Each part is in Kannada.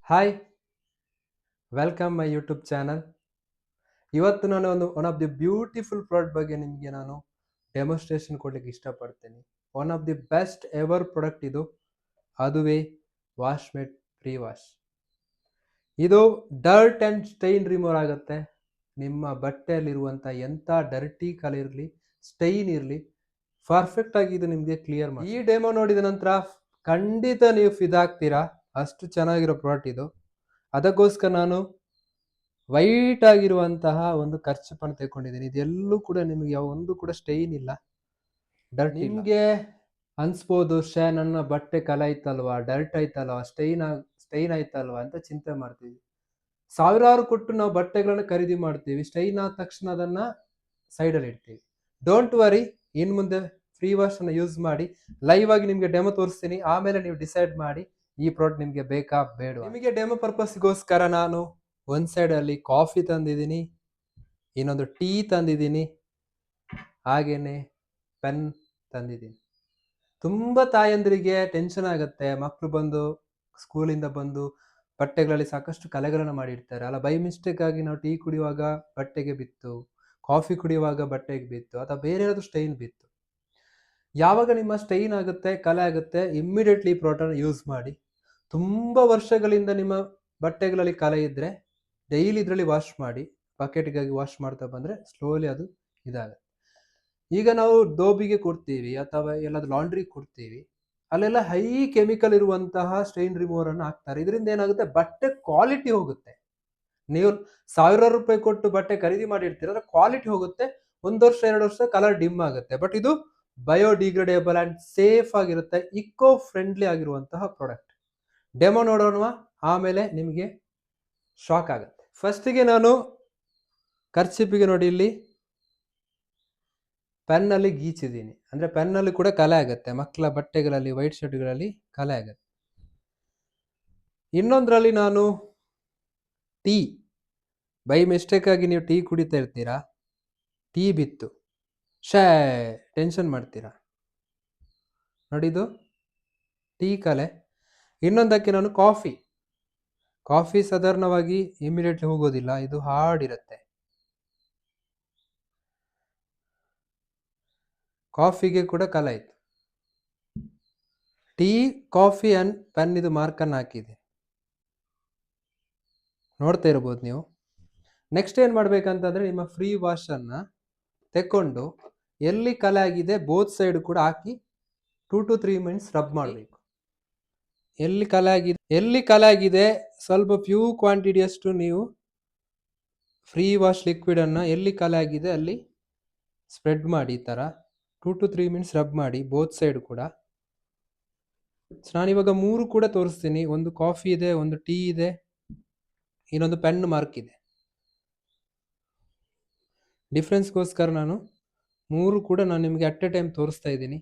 Hi, welcome my YouTube channel. ಇವತ್ತು ನಾನು one of the beautiful product ಬಗ್ಗೆ ನಿಮಗೆ ನಾನು ಡೆಮೋಸ್ಟ್ರೇಷನ್ ಕೊಡ್ಲಿಕ್ಕೆ ಇಷ್ಟಪಡ್ತೀನಿ. One of the best ever product ಇದು. ಅದುವೇ ವಾಶ್ಮೇಟ್ ಪ್ರೀ ವಾಶ್. ಇದು ಡರ್ಟ್ ಆ್ಯಂಡ್ ಸ್ಟೈನ್ ರಿಮೂವ್ ಆಗುತ್ತೆ. ನಿಮ್ಮ ಬಟ್ಟೆಯಲ್ಲಿರುವಂಥ ಎಂಥ ಡರ್ಟಿ ಕಲರ್ ಇರಲಿ, ಸ್ಟೈನ್ ಇರಲಿ, ಪರ್ಫೆಕ್ಟ್ ಆಗಿ ಇದು ನಿಮಗೆ ಕ್ಲಿಯರ್ ಮಾಡಿ. ಈ ಡೆಮೋ ನೋಡಿದ ನಂತರ ಖಂಡಿತ ನೀವು ಫಿದಾಗ್ತೀರಾ. ಅಷ್ಟು ಚೆನ್ನಾಗಿರೋ ಪ್ರಾಡಕ್ಟ್ ಇದು. ಅದಕ್ಕೋಸ್ಕರ ನಾನು ವೈಟ್ ಆಗಿರುವಂತಹ ಒಂದು ಖರ್ಚುಪನ್ನು ತೆಗೊಂಡಿದ್ದೀನಿ. ಇದೆಲ್ಲೂ ಕೂಡ ನಿಮಗೆ ಯಾವ ಒಂದು ಕೂಡ ಸ್ಟೈನ್ ಇಲ್ಲ, ಡರ್ಟ್. ನಿಮಗೆ ಅನ್ಸ್ಬೋದು, ನನ್ನ ಬಟ್ಟೆ ಕಲೆ ಆಯ್ತಲ್ವಾ, ಡರ್ಟ್ ಆಯ್ತಲ್ವಾ, ಸ್ಟೈನ್ ಆಯ್ತಲ್ವಾ ಅಂತ ಚಿಂತೆ ಮಾಡ್ತೀವಿ. ಸಾವಿರಾರು ಕೊಟ್ಟು ನಾವು ಬಟ್ಟೆಗಳನ್ನ ಖರೀದಿ ಮಾಡ್ತೀವಿ. ಸ್ಟೈನ್ ಆದ ತಕ್ಷಣ ಅದನ್ನ ಸೈಡಲ್ಲಿ ಇಡ್ತೀವಿ. ಡೋಂಟ್ ವರಿ, ಇನ್ ಮುಂದೆ ಫ್ರೀ ವಾಶ್ ಅನ್ನ ಯೂಸ್ ಮಾಡಿ. ಲೈವ್ ಆಗಿ ನಿಮ್ಗೆ ಡೆಮೋ ತೋರಿಸ್ತೀನಿ. ಆಮೇಲೆ ನೀವು ಡಿಸೈಡ್ ಮಾಡಿ ಈ ಪ್ರಾಡಕ್ಟ್ ನಿಮ್ಗೆ ಬೇಕಾ ಬೇಡ. ನಿಮಗೆ ಡೆಮೋ ಪರ್ಪಸ್ಗೋಸ್ಕರ ನಾನು ಒಂದ್ ಸೈಡ್ ಅಲ್ಲಿ ಕಾಫಿ ತಂದಿದ್ದೀನಿ, ಇನ್ನೊಂದು ಟೀ ತಂದಿದ್ದೀನಿ, ಹಾಗೇನೆ ಪೆನ್ ತಂದಿದ್ದೀನಿ. ತುಂಬಾ ತಾಯಂದ್ರಿಗೆ ಟೆನ್ಷನ್ ಆಗುತ್ತೆ. ಮಕ್ಕಳು ಬಂದು ಸ್ಕೂಲಿಂದ ಬಂದು ಬಟ್ಟೆಗಳಲ್ಲಿ ಸಾಕಷ್ಟು ಕಲೆಗಳನ್ನ ಮಾಡಿರ್ತಾರೆ ಅಲ್ಲ. ಬೈ ಮಿಸ್ಟೇಕ್ ಆಗಿ ನಾವು ಟೀ ಕುಡಿಯುವಾಗ ಬಟ್ಟೆಗೆ ಬಿತ್ತು, ಕಾಫಿ ಕುಡಿಯುವಾಗ ಬಟ್ಟೆಗೆ ಬಿತ್ತು, ಅಥವಾ ಬೇರೆ ಏನಾದ್ರು ಸ್ಟೈನ್ ಬಿತ್ತು. ಯಾವಾಗ ನಿಮ್ಮ ಸ್ಟೈನ್ ಆಗುತ್ತೆ, ಕಲೆ ಆಗುತ್ತೆ, ಇಮ್ಮಿಡಿಯೇಟ್ಲಿ ಈ ಪ್ರಾಡಕ್ಟ್ ಯೂಸ್ ಮಾಡಿ. ತುಂಬಾ ವರ್ಷಗಳಿಂದ ನಿಮ್ಮ ಬಟ್ಟೆಗಳಲ್ಲಿ ಕಲೆ ಇದ್ರೆ ಡೈಲಿ ಇದರಲ್ಲಿ ವಾಶ್ ಮಾಡಿ. ಬಕೆಟ್ಗಾಗಿ ವಾಶ್ ಮಾಡ್ತಾ ಬಂದ್ರೆ ಸ್ಲೋಲಿ ಅದು ಇದಾಗುತ್ತೆ. ಈಗ ನಾವು ದೋಬಿಗೆ ಕೊಡ್ತೀವಿ ಅಥವಾ ಎಲ್ಲಾದ್ರೂ ಲಾಂಡ್ರಿ ಕೊಡ್ತೀವಿ, ಅಲ್ಲೆಲ್ಲ ಹೈ ಕೆಮಿಕಲ್ ಇರುವಂತಹ ಸ್ಟೈನ್ ರಿಮೂವರ್ ಅನ್ನು ಹಾಕ್ತಾರೆ. ಇದರಿಂದ ಏನಾಗುತ್ತೆ, ಬಟ್ಟೆ ಕ್ವಾಲಿಟಿ ಹೋಗುತ್ತೆ. ನೀವು ಸಾವಿರಾರು ರೂಪಾಯಿ ಕೊಟ್ಟು ಬಟ್ಟೆ ಖರೀದಿ ಮಾಡಿರ್ತೀರ, ಅದರ ಕ್ವಾಲಿಟಿ ಹೋಗುತ್ತೆ. 1 ವರ್ಷ 2 ವರ್ಷ ಕಲರ್ ಡಿಮ್ ಆಗುತ್ತೆ. ಬಟ್ ಇದು ಬಯೋಡಿಗ್ರೇಡೇಬಲ್ ಅಂಡ್ ಸೇಫ್ ಆಗಿರುತ್ತೆ, ಇಕೋ ಫ್ರೆಂಡ್ಲಿ ಆಗಿರುವಂತಹ ಪ್ರಾಡಕ್ಟ್. ಡೆಮೋ ನೋಡೋಣ, ಆಮೇಲೆ ನಿಮಗೆ ಶಾಕ್ ಆಗುತ್ತೆ. ಫಸ್ಟಿಗೆ ನಾನು ಖರ್ಚಿಪಿಗೆ ನೋಡಿ, ಇಲ್ಲಿ ಪೆನ್ನಲ್ಲಿ ಗೀಚಿದ್ದೀನಿ. ಅಂದ್ರೆ ಪೆನ್ನಲ್ಲಿ ಕೂಡ ಕಲೆ ಆಗುತ್ತೆ. ಮಕ್ಕಳ ಬಟ್ಟೆಗಳಲ್ಲಿ, ವೈಟ್ ಶರ್ಟ್ಗಳಲ್ಲಿ ಕಲೆ ಆಗುತ್ತೆ. ಇನ್ನೊಂದ್ರಲ್ಲಿ ನಾನು ಟೀ, ಬೈ ಮಿಸ್ಟೇಕ್ ಆಗಿ ನೀವು ಟೀ ಕುಡಿತಾ ಇರ್ತೀರಾ, ಟೀ ಬಿತ್ತು, ಟೆನ್ಷನ್ ಮಾಡ್ತೀರಾ. ನೋಡಿದು ಟೀ ಕಲೆ. ಇನ್ನೊಂದಕ್ಕೆ ನಾನು ಕಾಫಿ ಸಾಧಾರಣವಾಗಿ ಇಮಿಡಿಯೇಟ್ಲಿ ಹೋಗೋದಿಲ್ಲ, ಇದು ಹಾರ್ಡ್ ಇರುತ್ತೆ. ಕಾಫಿಗೆ ಕೂಡ ಕಲೆ ಆಯ್ತು. ಟೀ, ಕಾಫಿ ಅಂಡ್ ಪೆನ್ ಇದು ಮಾರ್ಕನ್ನು ಹಾಕಿದೆ, ನೋಡ್ತಾ ಇರ್ಬೋದು ನೀವು. ನೆಕ್ಸ್ಟ್ ಏನ್ ಮಾಡ್ಬೇಕಂತಂದ್ರೆ, ನಿಮ್ಮ ಫ್ರೀ ವಾಶ್ ಅನ್ನ ತೆಕ್ಕೊಂಡು ಎಲ್ಲಿ ಕಲೆ ಆಗಿದೆ ಬೋತ್ ಸೈಡ್ ಕೂಡ ಹಾಕಿ 2 to 3 ಮಿನಿಟ್ಸ್ ರಬ್ ಮಾಡಬೇಕು. ಎಲ್ಲಿ ಕಲೆ ಆಗಿದೆ ಸ್ವಲ್ಪ ಫ್ಯೂ ಕ್ವಾಂಟಿಟಿಯಷ್ಟು ನೀವು ಫ್ರೀ ವಾಶ್ ಲಿಕ್ವಿಡ್ ಅನ್ನ ಎಲ್ಲಿ ಕಲೆ ಆಗಿದೆ ಅಲ್ಲಿ ಸ್ಪ್ರೆಡ್ ಮಾಡಿ. ಈ ತರ 2 to 3 ಮಿನಿಟ್ಸ್ ರಬ್ ಮಾಡಿ ಬೋತ್ ಸೈಡ್ ಕೂಡ. ನಾನಿವಾಗ 3 ಕೂಡ ತೋರಿಸ್ತೀನಿ. ಒಂದು ಕಾಫಿ ಇದೆ, ಒಂದು ಟೀ ಇದೆ, ಇನ್ನೊಂದು ಪೆನ್ ಮಾರ್ಕ್ ಇದೆ. ಡಿಫ್ರೆನ್ಸ್ಗೋಸ್ಕರ ನಾನು 3 ಕೂಡ ನಾನು ನಿಮಗೆ ಅಟ್ ಎ ಟೈಮ್ ತೋರಿಸ್ತಾ ಇದ್ದೀನಿ.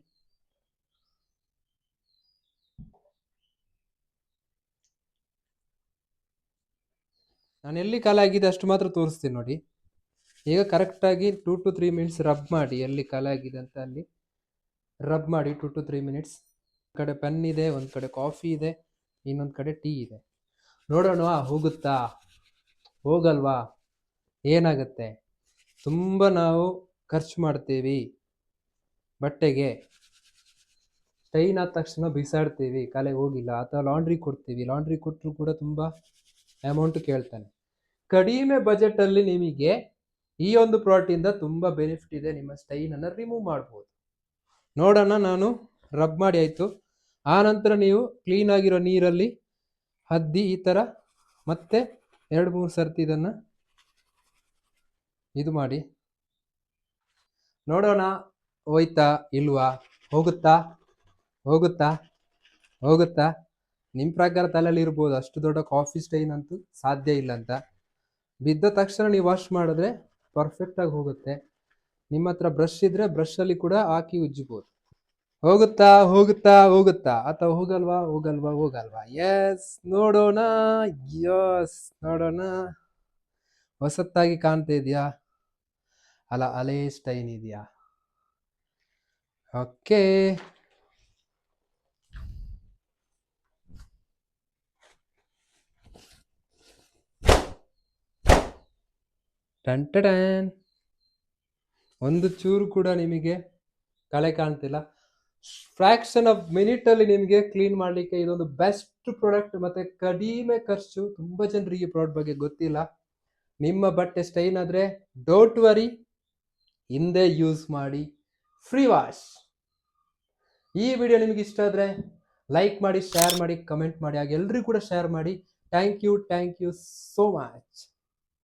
ನಾನು ಎಲ್ಲಿ ಕಲೆ ಆಗಿದೆ ಅಷ್ಟು ಮಾತ್ರ ತೋರಿಸ್ತೀನಿ ನೋಡಿ. ಈಗ ಕರೆಕ್ಟಾಗಿ 2 to 3 ಮಿನಿಟ್ಸ್ ರಬ್ ಮಾಡಿ. ಎಲ್ಲಿ ಕಲೆ ಆಗಿದೆ ಅಂತ ಅಲ್ಲಿ ರಬ್ ಮಾಡಿ 2 to 3 ಮಿನಿಟ್ಸ್. ಒಂದು ಕಡೆ ಪೆನ್ ಇದೆ, ಒಂದು ಕಡೆ ಕಾಫಿ ಇದೆ, ಇನ್ನೊಂದು ಕಡೆ ಟೀ ಇದೆ. ನೋಡೋಣ ಹೋಗುತ್ತಾ ಹೋಗಲ್ವಾ, ಏನಾಗುತ್ತೆ. ತುಂಬ ನಾವು ಖರ್ಚು ಮಾಡ್ತೀವಿ ಬಟ್ಟೆಗೆ, ಸ್ಟೈನ್ ಆದ ತಕ್ಷಣ ಬಿಸಾಡ್ತೀವಿ, ಕಲೆ ಹೋಗಿಲ್ಲ. ಅಥವಾ ಲಾಂಡ್ರಿ ಕೊಡ್ತೀವಿ, ಲಾಂಡ್ರಿ ಕೊಟ್ಟರು ಕೂಡ ತುಂಬ ಅಮೌಂಟ್ ಕೇಳ್ತಾನೆ. ಕಡಿಮೆ ಬಜೆಟಲ್ಲಿ ನಿಮಗೆ ಈ ಒಂದು ಪ್ರಾಡಕ್ಟಿಂದ ತುಂಬ ಬೆನಿಫಿಟ್ ಇದೆ. ನಿಮ್ಮ ಸ್ಟೈನನ್ನು ರಿಮೂವ್ ಮಾಡ್ಬೋದು. ನೋಡೋಣ, ನಾನು ರಬ್ ಮಾಡಿ ಆಯಿತು. ಆ ನಂತರ ನೀವು ಕ್ಲೀನ್ ಆಗಿರೋ ನೀರಲ್ಲಿ ಹದ್ದಿ ಈ ಥರ ಮತ್ತೆ 2-3 ಸರ್ತಿ ಇದನ್ನು ಇದು ಮಾಡಿ. ನೋಡೋಣ ಹೋಯ್ತಾ ಇಲ್ವಾ, ಹೋಗುತ್ತಾ ಹೋಗುತ್ತಾ ಹೋಗುತ್ತಾ. ನಿಮ್ಮ ಪ್ರಕಾರ ತಲೆಯಲ್ಲಿ ಇರ್ಬೋದು, ಅಷ್ಟು ದೊಡ್ಡ ಕಾಫಿ ಸ್ಟೈನ್ ಅಂತೂ ಸಾಧ್ಯ ಇಲ್ಲ ಅಂತ. ಬಿದ್ದ ತಕ್ಷಣ ನೀವು ವಾಶ್ ಮಾಡಿದ್ರೆ ಪರ್ಫೆಕ್ಟಾಗಿ ಹೋಗುತ್ತೆ. ನಿಮ್ಮ ಹತ್ರ ಬ್ರಷ್ ಇದ್ರೆ ಬ್ರಷಲ್ಲಿ ಕೂಡ ಹಾಕಿ ಉಜ್ಜಬಹುದು. ಹೋಗುತ್ತಾ ಹೋಗುತ್ತಾ ಹೋಗುತ್ತಾ ಅಥವಾ ಹೋಗಲ್ವಾ ಹೋಗಲ್ವಾ ಹೋಗಲ್ವಾ. ಎಸ್, ನೋಡೋಣ. ಯಸ್, ನೋಡೋಣ. ಹೊಸತ್ತಾಗಿ ಕಾಣ್ತಾ ಇದೆಯಾ ಅಲ್ಲ, ಅಲೇ ಸ್ಟೈನ್ ಇದೆಯಾ? ಓಕೆ, ಟನ್ ಟಡನ್. ಒಂದು ಚೂರು ಕೂಡ ನಿಮಗೆ ಕಳೆ ಕಾಣ್ತಿಲ್ಲ. ಫ್ರಾಕ್ಷನ್ ಆಫ್ ಮಿನಿಟ್ ಅಲ್ಲಿ ನಿಮಗೆ ಕ್ಲೀನ್ ಮಾಡ್ಲಿಕ್ಕೆ ಇದೊಂದು ಬೆಸ್ಟ್ ಪ್ರಾಡಕ್ಟ್, ಮತ್ತೆ ಕಡಿಮೆ ಖರ್ಚು. ತುಂಬಾ ಜನರಿಗೆ ಈ ಪ್ರಾಡಕ್ಟ್ ಬಗ್ಗೆ ಗೊತ್ತಿಲ್ಲ. ನಿಮ್ಮ ಬಟ್ಟೆ ಸ್ಟೈನ್ ಆದ್ರೆ ಡೋಂಟ್ ವರಿ, ಹಿಂದೆ ಯೂಸ್ ಮಾಡಿ, ಫ್ರೀ ವಾಶ್. ಈ ವಿಡಿಯೋ ನಿಮಗೆ ಇಷ್ಟ ಆದ್ರೆ ಲೈಕ್ ಮಾಡಿ, ಶೇರ್ ಮಾಡಿ, ಕಮೆಂಟ್ ಮಾಡಿ, ಹಾಗೆ ಎಲ್ರಿಗೂ ಕೂಡ ಶೇರ್ ಮಾಡಿ. Thank you so much.